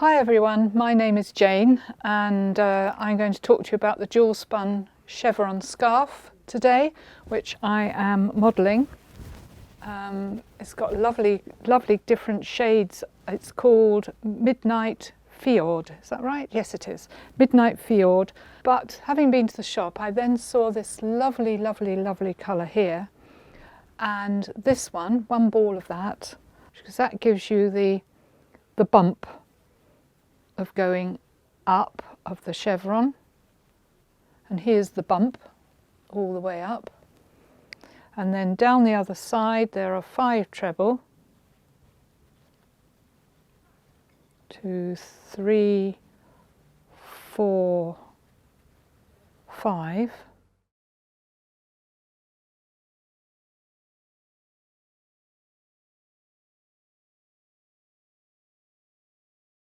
Hi everyone, my name is Jane and I'm going to talk to you about the dual spun Chevron scarf today, which I am modelling. It's got lovely different shades. It's called Midnight Fjord, is that right? Yes it is, Midnight Fjord. But having been to the shop, I then saw this lovely colour here, and this one ball of that, because that gives you the bump of going up of the chevron, and here's the bump all the way up, and then down the other side there are 5 treble, 2, 3, 4, 5,